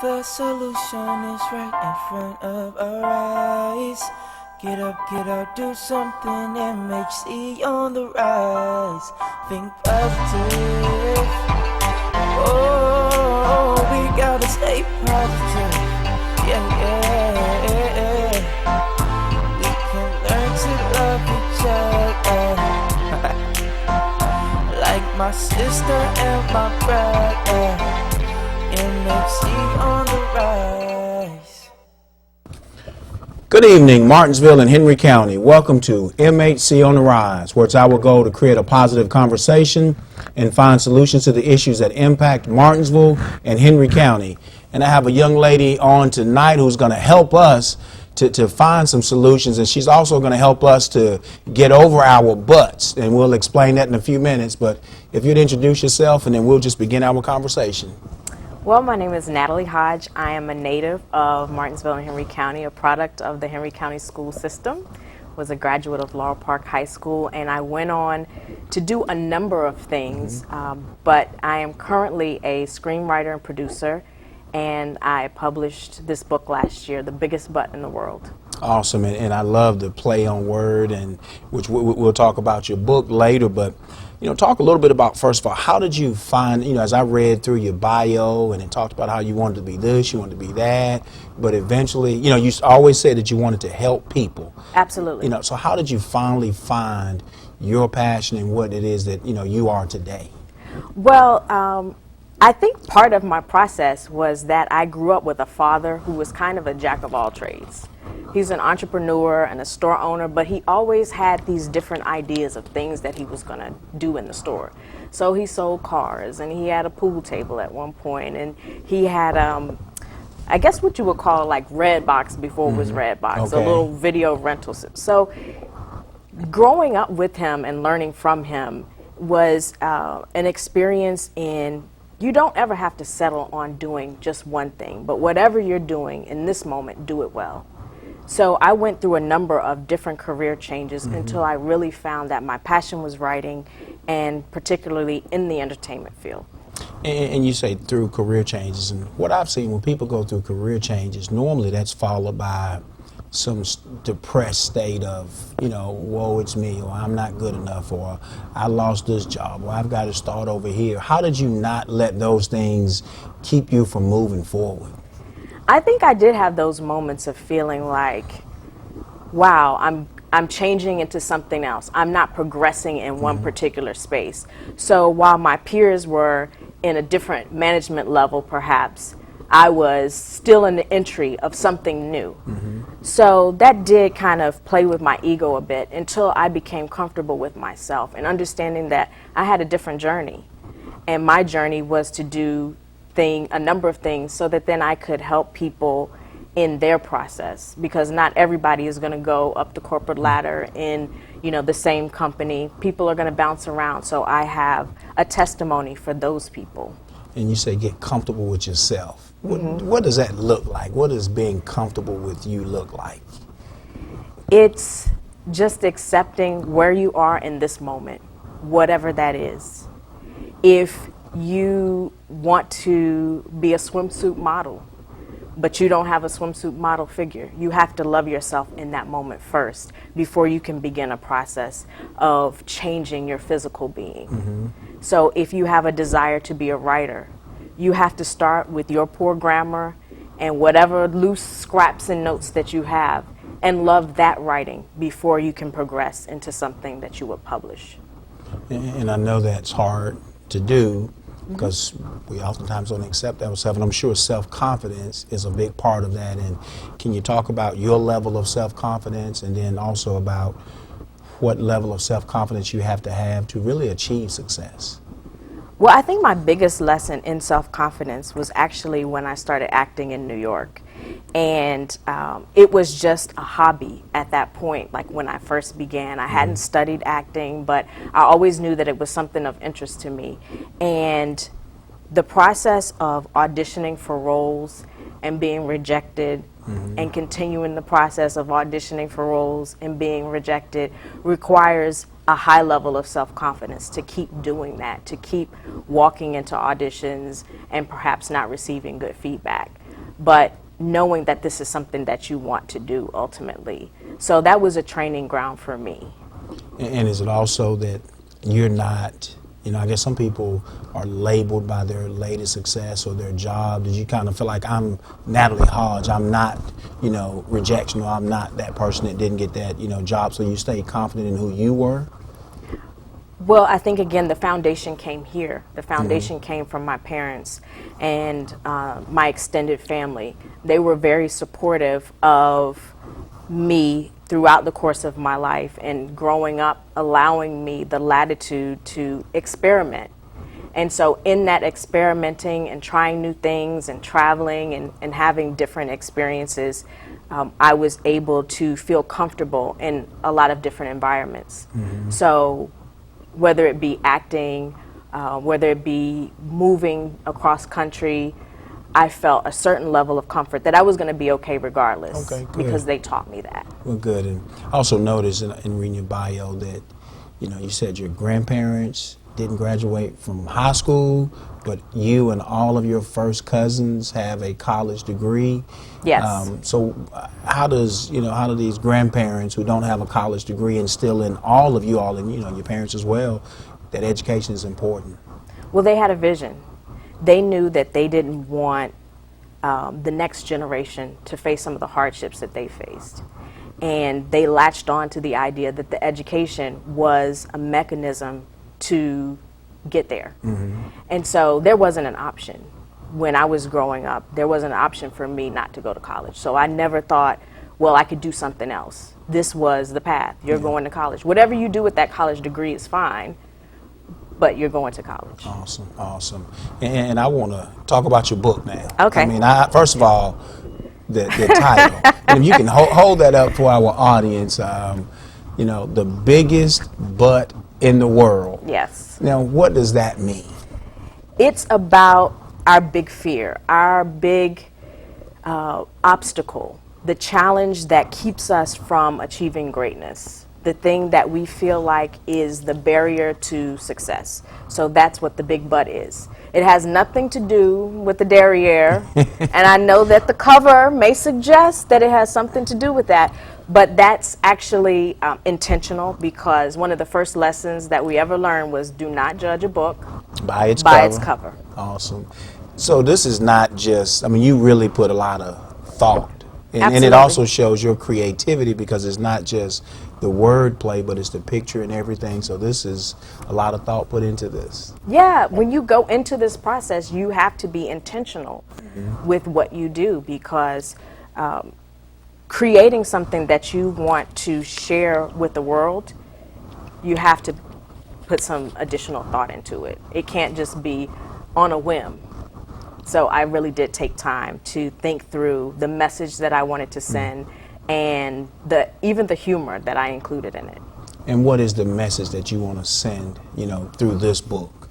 The solution is right in front of our eyes. Get up, do something, MHC on the rise. Think positive. Oh, we gotta stay positive. Yeah. We can learn to love each other. Like my sister and my brother. MHC on the rise. Good evening, Martinsville and Henry County. Welcome to MHC on the Rise, where it's our goal to create a positive conversation and find solutions to the issues that impact Martinsville and Henry County. And I have a young lady on tonight who's going to help us to find some solutions, and she's also going to help us to get over our butts, and we'll explain that in a few minutes. But if you'd introduce yourself, and then we'll just begin our conversation. Well, my name is Natalie Hodge. I am a native of Martinsville and Henry County, a product of the Henry County school system. Was a graduate of Laurel Park High School, and I went on to do a number of things, but I am currently a screenwriter and producer, and I published this book last year, The Biggest Butt in the World. Awesome, and I love the play on word, and which we'll talk about your book later, but talk a little bit about, first of all, how did you find, as I read through your bio and it talked about how you wanted to be this, you wanted to be that, but eventually, you always said that you wanted to help people. Absolutely. So how did you finally find your passion and what it is that, you are today? Well, I think part of my process was that I grew up with a father who was kind of a jack of all trades. He's an entrepreneur and a store owner, but he always had these different ideas of things that he was going to do in the store. So he sold cars, and he had a pool table at one point, and he had, I guess what you would call like Redbox before it was Redbox, Okay. a little video rental. So growing up with him and learning from him was an experience in you don't ever have to settle on doing just one thing, but whatever you're doing in this moment, do it well. So I went through a number of different career changes until I really found that my passion was writing, and particularly in the entertainment field. And you say through career changes, and what I've seen when people go through career changes, normally that's followed by some depressed state of, woe, it's me, or I'm not good enough, or I lost this job, or I've got to start over here. How did you not let those things keep you from moving forward? I think I did have those moments of feeling like, wow, I'm changing into something else. I'm not progressing in one particular space. So while my peers were in a different management level, perhaps, I was still in the entry of something new. So that did kind of play with my ego a bit until I became comfortable with myself and understanding that I had a different journey. And my journey was to do a number of things so that then I could help people in their process, because not everybody is going to go up the corporate ladder in the same company. People are going to bounce around, so I have a testimony for those people. And you say get comfortable with yourself. What does that look like? What does being comfortable with you look like? It's just accepting where you are in this moment, whatever that is. If you want to be a swimsuit model, but you don't have a swimsuit model figure, you have to love yourself in that moment first before you can begin a process of changing your physical being. So if you have a desire to be a writer, you have to start with your poor grammar and whatever loose scraps and notes that you have, and love that writing before you can progress into something that you would publish. And I know that's hard to do, because we oftentimes don't accept ourselves, and I'm sure self-confidence is a big part of that. And can you talk about your level of self-confidence, and then also about what level of self-confidence you have to really achieve success? Well, I think my biggest lesson in self-confidence was actually when I started acting in New York. And it was just a hobby at that point, like when I first began. I hadn't studied acting, but I always knew that it was something of interest to me. And the process of auditioning for roles and being rejected and continuing the process of auditioning for roles and being rejected requires a high level of self-confidence to keep doing that, to keep walking into auditions and perhaps not receiving good feedback. but knowing that this is something that you want to do ultimately. So that was a training ground for me. And is it also that you're not, I guess some people are labeled by their latest success or their job. Did you kind of feel like, I'm Natalie Hodge, I'm not, rejection, or I'm not that person that didn't get that, job, so you stayed confident in who you were? Well, I think, again, the foundation came here. The foundation came from my parents and my extended family. They were very supportive of me throughout the course of my life and growing up, allowing me the latitude to experiment. And so in that experimenting and trying new things and traveling and having different experiences, I was able to feel comfortable in a lot of different environments. So whether it be acting, whether it be moving across country, I felt a certain level of comfort that I was going to be okay regardless. Okay, good. Because they taught me that. Well, good. And I also noticed in reading your bio that, you said your grandparents didn't graduate from high school, but you and all of your first cousins have a college degree. Yes. So how do these grandparents who don't have a college degree instill in all of you all, and your parents as well, that education is important? Well, they had a vision. They knew that they didn't want the next generation to face some of the hardships that they faced. And they latched on to the idea that the education was a mechanism to get there. And so there wasn't an option. When I was growing up, there wasn't an option for me not to go to college. So I never thought, well, I could do something else. This was the path. You're going to college. Whatever you do with that college degree is fine, but you're going to college. Awesome, awesome. And I want to talk about your book now. Okay. I mean, first of all, the title. And if you can hold that up for our audience, the biggest butt in the world. Yes. Now, what does that mean? It's about our big fear, our big obstacle, the challenge that keeps us from achieving greatness, the thing that we feel like is the barrier to success. So that's what the big butt is. It has nothing to do with the derriere, and I know that the cover may suggest that it has something to do with that, but that's actually intentional, because one of the first lessons that we ever learned was do not judge a book by its cover. Awesome. So this is not just, you really put a lot of thought. And it Absolutely. also shows your creativity, because it's not just the wordplay, but it's the picture and everything. So this is a lot of thought put into this. Yeah, when you go into this process, you have to be intentional with what you do, because creating something that you want to share with the world, you have to put some additional thought into it. It can't just be on a whim. So I really did take time to think through the message that I wanted to send and even the humor that I included in it. And what is the message that you want to send, through this book?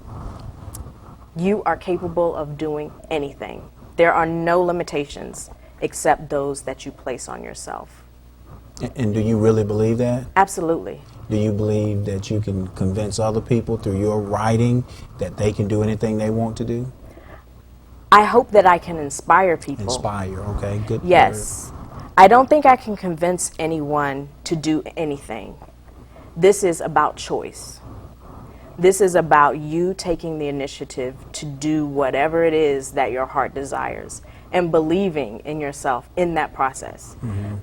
You are capable of doing anything. There are no limitations except those that you place on yourself. And do you really believe that? Absolutely. Do you believe that you can convince other people through your writing that they can do anything they want to do? I hope that I can inspire people. Inspire, okay, good. Yes. I don't think I can convince anyone to do anything. This is about choice. This is about you taking the initiative to do whatever it is that your heart desires and believing in yourself in that process.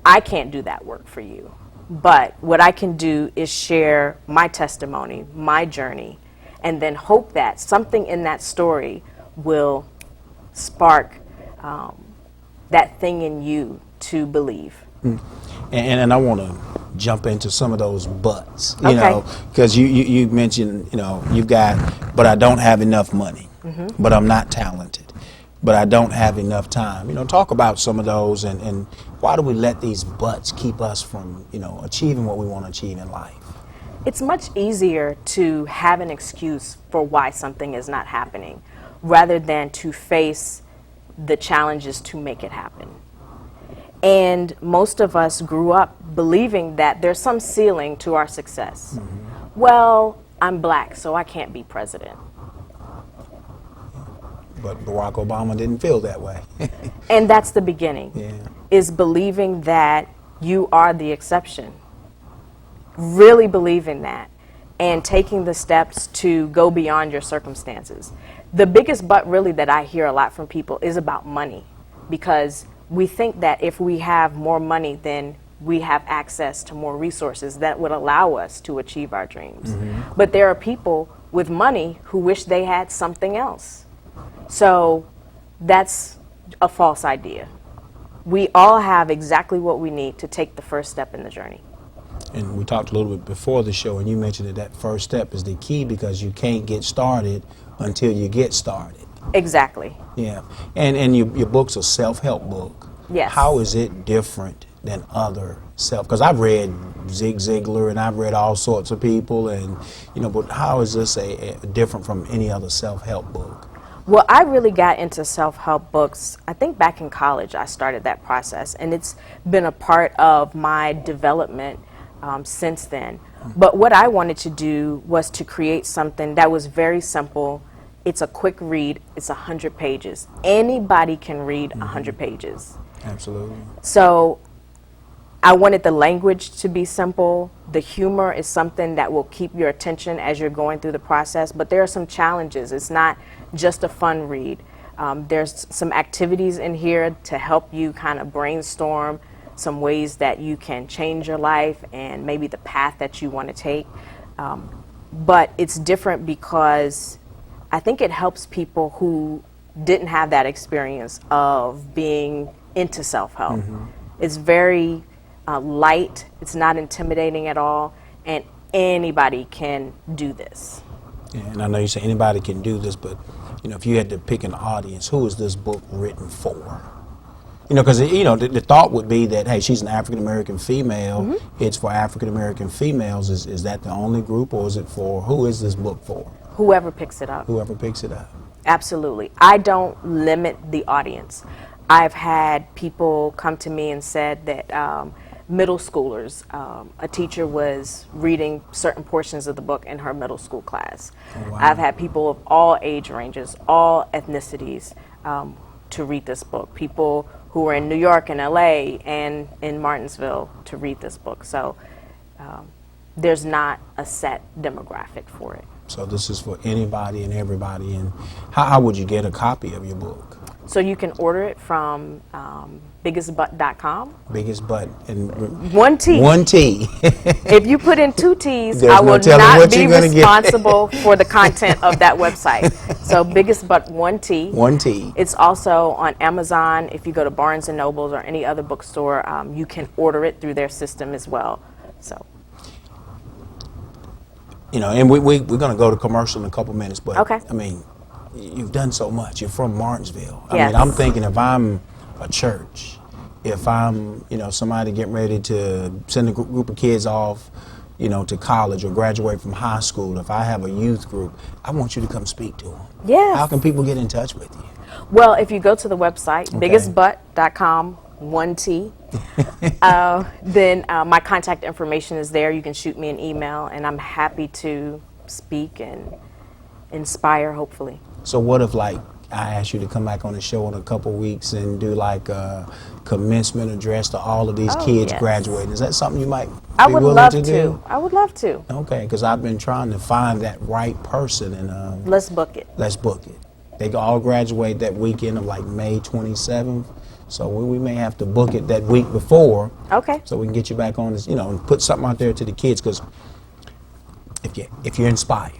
I can't do that work for you, but what I can do is share my testimony, my journey, and then hope that something in that story will spark that thing in you to believe. And I want to jump into some of those buts, Okay. because you mentioned, you've got, but I don't have enough money, but I'm not talented, but I don't have enough time. Talk about some of those, and why do we let these buts keep us from, achieving what we want to achieve in life? It's much easier to have an excuse for why something is not happening rather than to face the challenges to make it happen. And most of us grew up believing that there's some ceiling to our success. Well, I'm black, so I can't be president. But Barack Obama didn't feel that way. And that's the beginning, Yeah. is believing that you are the exception. Really believing that and taking the steps to go beyond your circumstances. The biggest but really that I hear a lot from people is about money, because we think that if we have more money, then we have access to more resources that would allow us to achieve our dreams. But there are people with money who wish they had something else. So that's a false idea. We all have exactly what we need to take the first step in the journey. And we talked a little bit before the show, and you mentioned that first step is the key, because you can't get started until you get started. Exactly. Yeah. And your book's a self-help book. Yes. How is it different than other because I've read Zig Ziglar and I've read all sorts of people, and but how is this a different from any other self-help book? Well, I really got into self-help books, I think back in college I started that process, and it's been a part of my development since then. But what I wanted to do was to create something that was very simple. It's a quick read. It's 100 pages. Anybody can read 100 pages. Absolutely. So I wanted the language to be simple. The humor is something that will keep your attention as you're going through the process, but there are some challenges. It's not just a fun read. There's some activities in here to help you kind of brainstorm some ways that you can change your life and maybe the path that you want to take. But it's different because I think it helps people who didn't have that experience of being into self-help. It's very light, it's not intimidating at all, and anybody can do this. Yeah, and I know you say anybody can do this, but if you had to pick an audience, who is this book written for? Because the thought would be that, hey, she's an African American female, it's for African American females. Is that the only group, or is it for, who is this book for? Whoever picks it up. Whoever picks it up. Absolutely. I don't limit the audience. I've had people come to me and said that middle schoolers, a teacher was reading certain portions of the book in her middle school class. Oh, wow. I've had people of all age ranges, all ethnicities to read this book. People who were in New York and LA and in Martinsville to read this book. So there's not a set demographic for it. So this is for anybody and everybody. And how would you get a copy of your book? So you can order it from biggestbutt.com. Biggest Butt. And One T. One T. If you put in 2 T's, There's I will no telling not what be you're gonna get. responsible for the content of that website. So Biggest Butt 1 T. 1 T. It's also on Amazon. If you go to Barnes & Nobles or any other bookstore, you can order it through their system as well. So. And we're going to go to commercial in a couple minutes, but Okay. I mean, you've done so much. You're from Martinsville. I Yes. mean, I'm thinking if I'm a church, if I'm, somebody getting ready to send a group of kids off, to college or graduate from high school, if I have a youth group, I want you to come speak to them. Yes. How can people get in touch with you? Well, if you go to the website, Okay. biggestbutt.com, 1 T, then my contact information is there. You can shoot me an email, and I'm happy to speak and inspire, hopefully. So what if, I asked you to come back on the show in a couple weeks and do a commencement address to all of these kids yes. graduating? Is that something you might I be would willing love to to. do? I would love to. Okay, because I've been trying to find that right person, and Let's book it. let's book it. They all graduate that weekend of May 27th, so we may have to book it that week before. Okay. So we can get you back on this, and put something out there to the kids, because if you're inspired,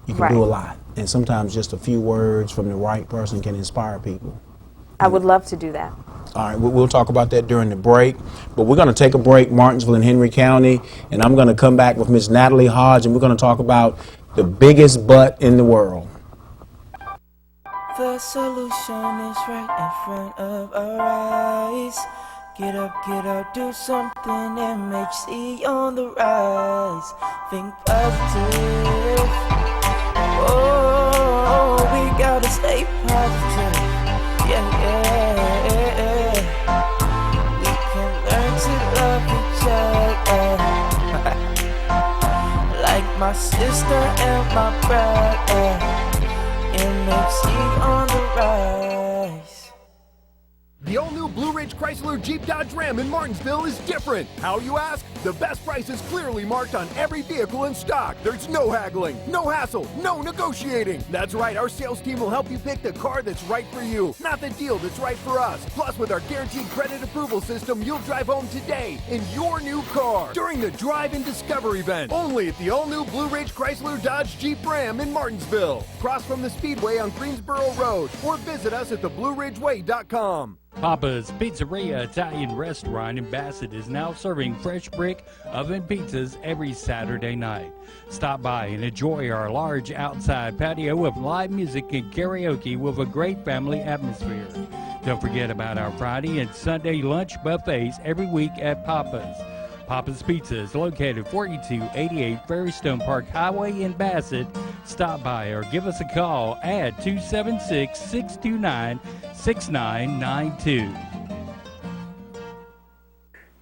you can do a lot, and sometimes just a few words from the right person can inspire people. I would love to do that. All right, we'll talk about that during the break, but we're going to take a break, Martinsville and Henry County, and I'm going to come back with Miss Natalie Hodge, and we're going to talk about the biggest butt in the world. The solution is right in front of our eyes. Get up, do something. MHC on the rise. Think positive. Oh, we gotta stay positive. Yeah, yeah. We can learn to love each other. Like my sister and my brother. MHC on the rise. The all-new Blue Ridge Chrysler Jeep Dodge Ram in Martinsville is different. How, you ask? The best price is clearly marked on every vehicle in stock. There's no haggling, no hassle, no negotiating. That's right, our sales team will help you pick the car that's right for you, not the deal that's right for us. Plus, with our guaranteed credit approval system, you'll drive home today in your new car during the Drive and Discover event. Only at the all-new Blue Ridge Chrysler Dodge Jeep Ram in Martinsville. Cross from the Speedway on Greensboro Road or visit us at theblueridgeway.com. Papa's Pizzeria Italian Restaurant in Bassett is now serving fresh brick oven pizzas every Saturday night. Stop by and enjoy our large outside patio with live music and karaoke with a great family atmosphere. Don't forget about our Friday and Sunday lunch buffets every week at Papa's. Papa's Pizza is located 4288 Ferrystone Park Highway in Bassett. Stop by or give us a call at 276-629-6992.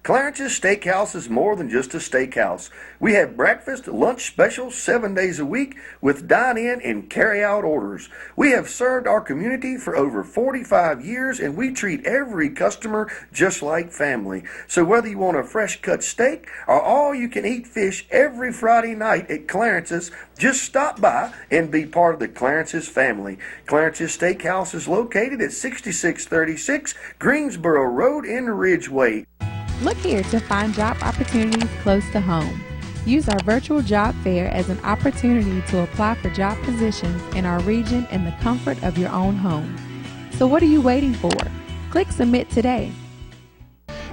Clarence's Steakhouse is more than just a steakhouse. We have breakfast, lunch specials 7 days a week with dine-in and carry-out orders. We have served our community for over 45 years and we treat every customer just like family. So whether you want a fresh-cut steak or all-you-can-eat fish every Friday night at Clarence's, just stop by and be part of the Clarence's family. Clarence's Steakhouse is located at 6636 Greensboro Road in Ridgeway. Look here to find job opportunities close to home. Use our virtual job fair as an opportunity to apply for job positions in our region in the comfort of your own home. So what are you waiting for? Click Submit today.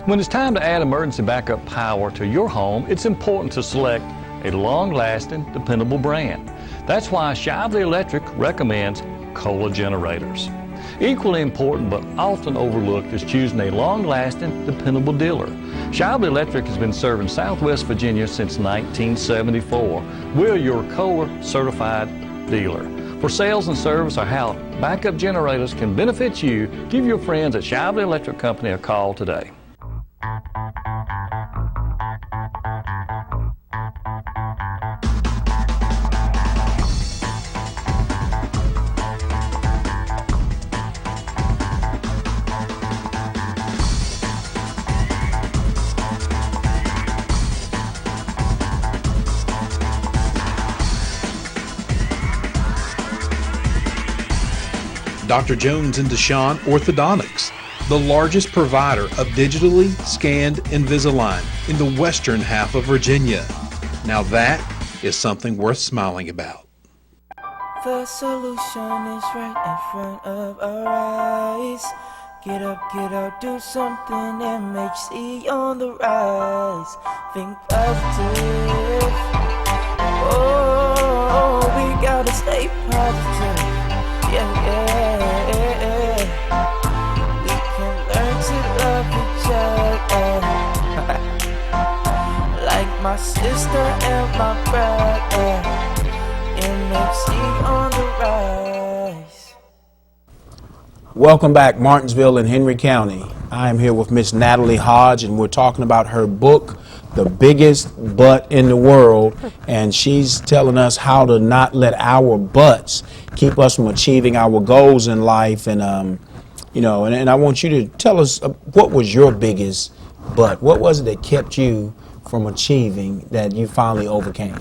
When it's time to add emergency backup power to your home, it's important to select a long-lasting, dependable brand. That's why Shively Electric recommends Kohler generators. Equally important but often overlooked is choosing a long-lasting, dependable dealer. Shively Electric has been serving Southwest Virginia since 1974. We're your Kohler certified dealer. For sales and service or how backup generators can benefit you, give your friends at Shively Electric Company a call today. Dr. Jones and Deshawn Orthodontics, the largest provider of digitally scanned Invisalign in the western half of Virginia. Now that is something worth smiling about. The solution is right in front of our eyes. Get up, do something, MHC on the rise. Think positive. Oh, we gotta stay positive. Yeah. We can learn to love each other. Like my sister and my brother. MHC on the rise. Welcome back, Martinsville and Henry County. I am here with Miss Natalie Hodge, and we're talking about her book, The Biggest Butt in the World, and she's telling us how to not let our butts keep us from achieving our goals in life. And and I want you to tell us what was your biggest butt? What was it that kept you from achieving that you finally overcame?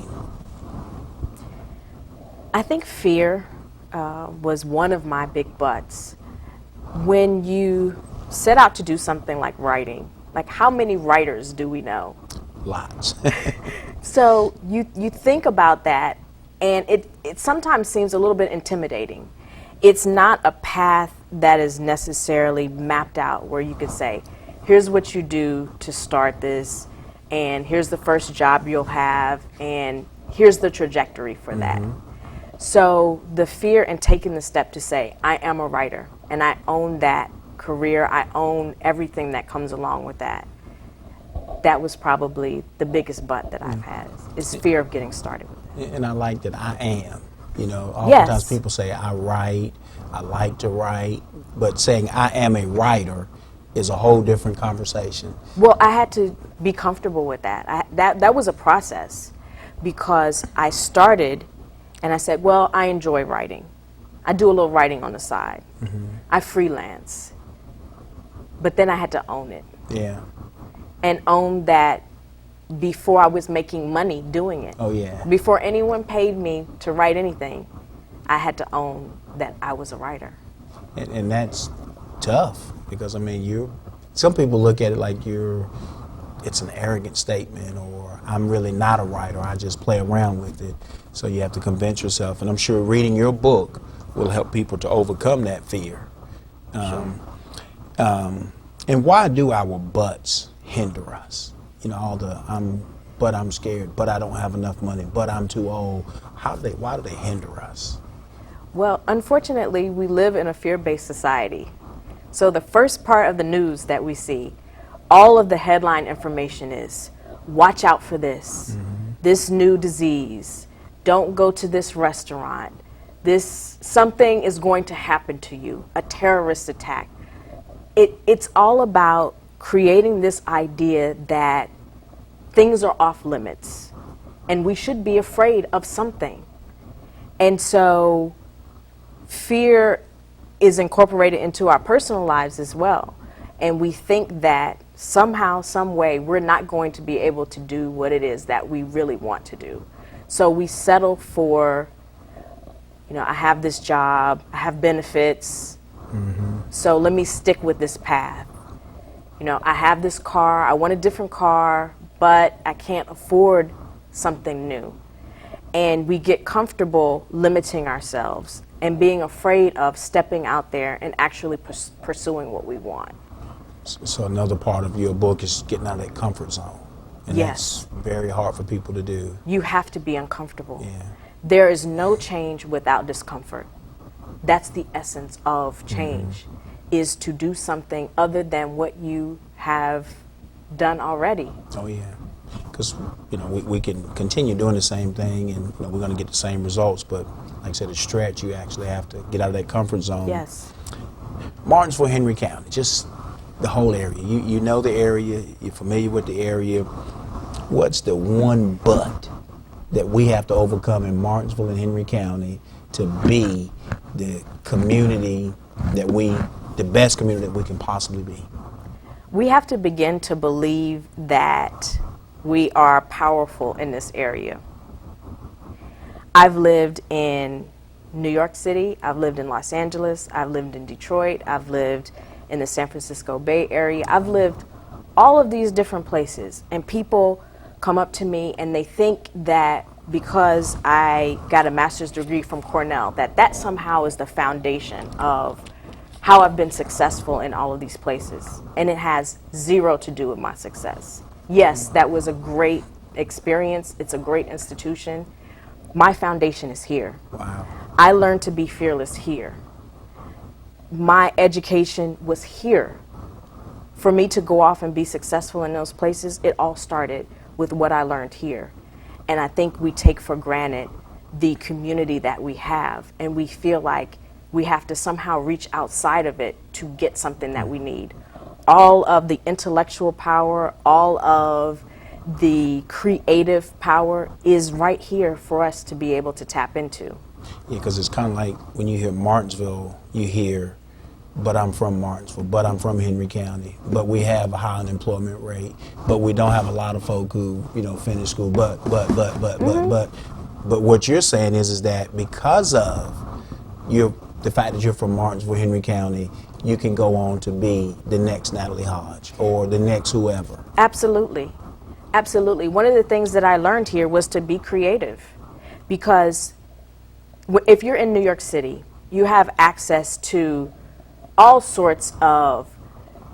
I think fear was one of my big butts. When you set out to do something like writing, like how many writers do we know? Lots. So you think about that, and it sometimes seems a little bit intimidating. It's not a path that is necessarily mapped out where you could say, here's what you do to start this, and here's the first job you'll have, and here's the trajectory for that. So the fear in taking the step to say, I am a writer, and I own that career, I own everything that comes along with that. That was probably the biggest butt that I've had, is fear of getting started with it. And I like that I am. Oftentimes people say I write, I like to write, but saying I am a writer is a whole different conversation. Well, I had to be comfortable with that. That was a process, because I started and I said, well, I enjoy writing. I do a little writing on the side. I freelance. But then I had to own it. Yeah. And own that before I was making money doing it. Oh, yeah. Before anyone paid me to write anything, I had to own that I was a writer. And that's tough because, I mean, some people look at it like it's an arrogant statement, or I'm really not a writer, I just play around with it. So you have to convince yourself. And I'm sure reading your book will help people to overcome that fear. And why do our buts hinder us? You know, but I'm scared, but I don't have enough money, but I'm too old. Why do they hinder us? Well, unfortunately, we live in a fear-based society. So the first part of the news that we see, all of the headline information is, watch out for this, this new disease, don't go to this restaurant, something is going to happen to you, a terrorist attack. It's all about creating this idea that things are off limits and we should be afraid of something. And so fear is incorporated into our personal lives as well. And we think that somehow, some way, we're not going to be able to do what it is that we really want to do. So we settle for, you know, I have this job, I have benefits, so let me stick with this path. You know, I have this car, I want a different car, but I can't afford something new. And we get comfortable limiting ourselves and being afraid of stepping out there and actually pursuing what we want. So another part of your book is getting out of that comfort zone. And Yes. that's very hard for people to do. You have to be uncomfortable. Yeah. There is no change without discomfort. That's the essence of change, is to do something other than what you have done already. Oh, yeah. Because, you know, we can continue doing the same thing and, you know, we're going to get the same results, but like I said, a stretch, you actually have to get out of that comfort zone. Yes. Martinsville, Henry County, just the whole area. You know the area, you're familiar with the area. What's the one but that we have to overcome in Martinsville and Henry County to be the community the best community that we can possibly be? We have to begin to believe that we are powerful in this area. I've lived in New York City, I've lived in Los Angeles, I've lived in Detroit, I've lived in the San Francisco Bay Area, I've lived all of these different places, and people come up to me and they think that because I got a master's degree from Cornell, that somehow is the foundation of how I've been successful in all of these places. And it has zero to do with my success. Yes, that was a great experience. It's a great institution. My foundation is here. Wow. I learned to be fearless here. My education was here. For me to go off and be successful in those places, it all started with what I learned here. And I think we take for granted the community that we have, and we feel like we have to somehow reach outside of it to get something that we need. All of the intellectual power, all of the creative power is right here for us to be able to tap into. Yeah, because it's kind of like when you hear Martinsville, you hear, but I'm from Martinsville, but I'm from Henry County, but we have a high unemployment rate, but we don't have a lot of folk who, you know, finish school, but what you're saying is that because of the fact that you're from Martinsville, Henry County, you can go on to be the next Natalie Hodge or the next whoever. Absolutely. Absolutely. One of the things that I learned here was to be creative, because if you're in New York City, you have access to all sorts of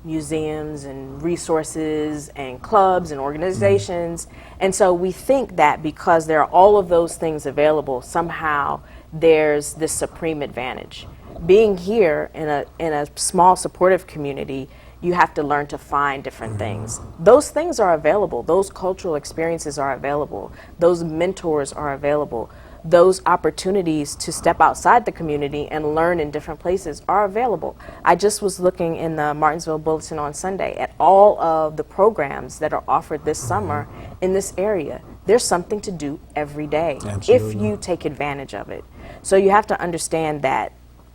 museums and resources and clubs and organizations. And so we think that because there are all of those things available, somehow there's this supreme advantage. Being here in a small supportive community, you have to learn to find different things. Those things are available. Those cultural experiences are available. Those mentors are available. Those opportunities to step outside the community and learn in different places are available. I just was looking in the Martinsville Bulletin on Sunday at all of the programs that are offered this summer in this area. There's something to do every day. Absolutely. If you take advantage of it. So you have to understand that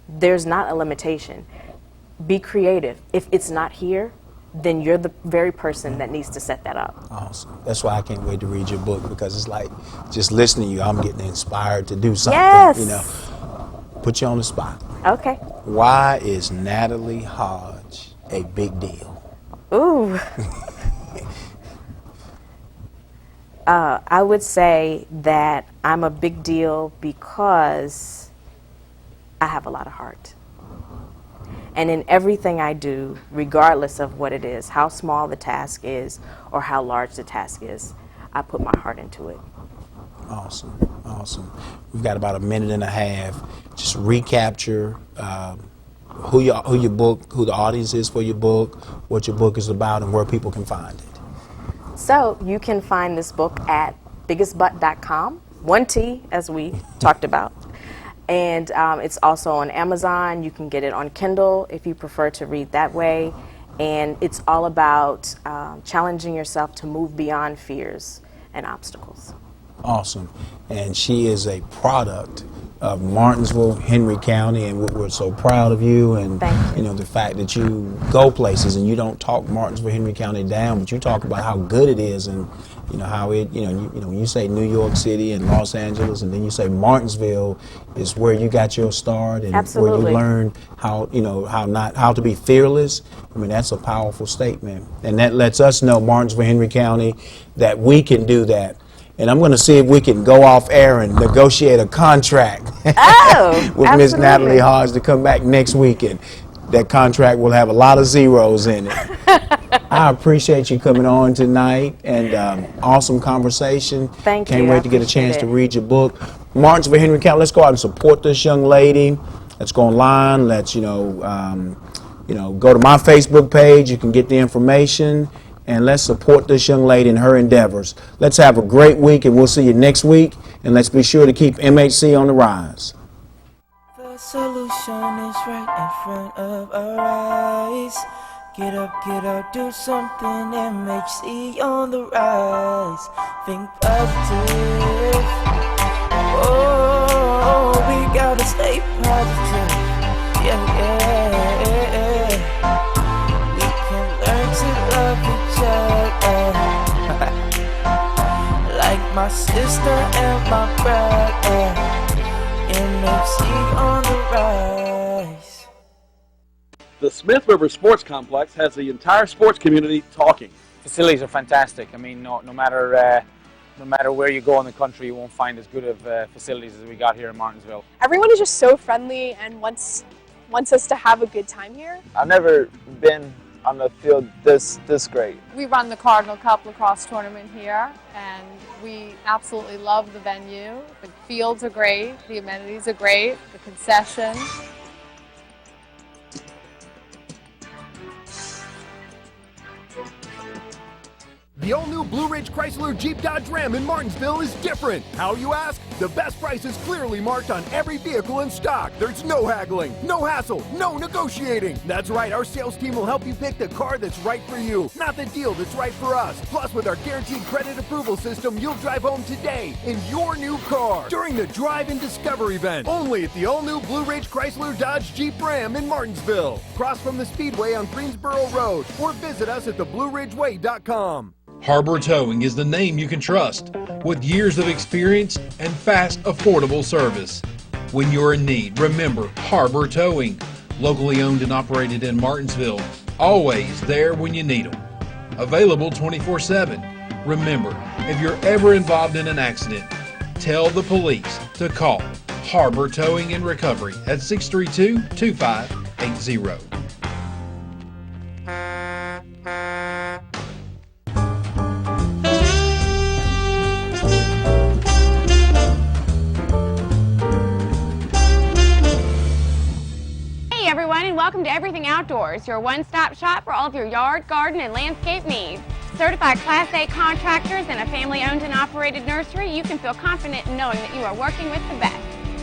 there's not a limitation. Be creative. If it's not here, then you're the very person that needs to set that up. Awesome. That's why I can't wait to read your book, because it's like just listening to you, I'm getting inspired to do something. Yes. You know, put you on the spot. Okay. Why is Natalie Hodge a big deal? Ooh. I would say that I'm a big deal because I have a lot of heart. And in everything I do, regardless of what it is, how small the task is or how large the task is, I put my heart into it. Awesome, awesome. We've got about a minute and a half. Just recapture who your book, who the audience is for your book, what your book is about, and where people can find it. So you can find this book at biggestbutt.com, 1T as we talked about. And it's also on Amazon. You can get it on Kindle if you prefer to read that way. And it's all about challenging yourself to move beyond fears and obstacles. Awesome. And she is a product of Martinsville, Henry County, and we're so proud of you. And Thank you. You know, the fact that you go places and you don't talk Martinsville, Henry County down, but you talk about how good it is, and you know how it, you know, when you say New York City and Los Angeles, and then you say Martinsville is where you got your start, and Absolutely. where you learned how, you know, how to be fearless. I mean, that's a powerful statement, and that lets us know, Martinsville, Henry County, that we can do that. And I'm going to see if we can go off air and negotiate a contract with Miss Natalie Hodge to come back next weekend. That contract will have a lot of zeros in it. I appreciate you coming on tonight, and awesome conversation. Thank you. Can't wait to get a chance to read your book. Martinsville, Henry County, let's go out and support this young lady. Let's go online. Let's, go to my Facebook page. You can get the information. And let's support this young lady in her endeavors. Let's have a great week, and we'll see you next week. And let's be sure to keep MHC on the rise. The solution is right in front of our eyes. Get up, do something. MHC on the rise. Think positive. Oh, we gotta stay positive. Yeah. We can learn to love each other. Like my sister and my brother. MHC on the rise. The Smith River Sports Complex has the entire sports community talking. Facilities are fantastic. I mean, no matter where you go in the country, you won't find as good of facilities as we got here in Martinsville. Everyone is just so friendly and wants us to have a good time here. I've never been on the field this great. We run the Cardinal Cup lacrosse tournament here, and we absolutely love the venue. The fields are great, the amenities are great, the concession. The all-new Blue Ridge Chrysler Jeep Dodge Ram in Martinsville is different. How, you ask? The best price is clearly marked on every vehicle in stock. There's no haggling, no hassle, no negotiating. That's right, our sales team will help you pick the car that's right for you, not the deal that's right for us. Plus, with our guaranteed credit approval system, you'll drive home today in your new car during the Drive and Discover event. Only at the all-new Blue Ridge Chrysler Dodge Jeep Ram in Martinsville. Cross from the Speedway on Greensboro Road or visit us at theblueridgeway.com. Harbor Towing is the name you can trust, with years of experience and fast, affordable service. When you're in need, remember Harbor Towing, locally owned and operated in Martinsville, always there when you need them. Available 24/7. Remember, if you're ever involved in an accident, tell the police to call Harbor Towing and Recovery at 632-2580. Welcome to Everything Outdoors, your one-stop shop for all of your yard, garden, and landscape needs. Certified Class A contractors and a family-owned and operated nursery, you can feel confident in knowing that you are working with the best.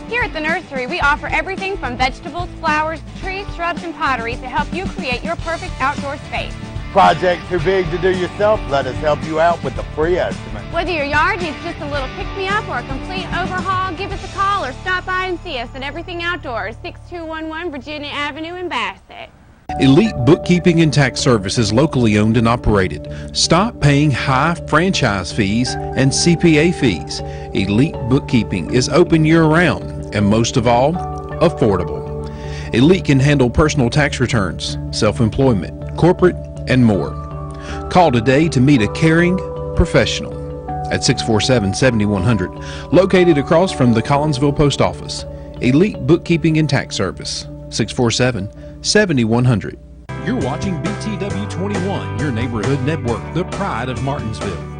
Here at the nursery, we offer everything from vegetables, flowers, trees, shrubs, and pottery to help you create your perfect outdoor space. project too big to do yourself? Let us help you out with a free estimate. Whether your yard needs just a little pick-me-up or a complete overhaul, give us a call or stop by and see us at Everything Outdoors, 6211 Virginia Avenue in Bassett. Elite Bookkeeping and Tax Services, locally owned and operated. Stop paying high franchise fees and CPA fees. Elite Bookkeeping is open year-round and, most of all, affordable. Elite can handle personal tax returns, self-employment, corporate, and more. Call today to meet a caring professional at 647-7100, located across from the Collinsville Post Office. Elite Bookkeeping and Tax Service, 647-7100. You're watching BTW 21, your neighborhood network, the pride of Martinsville.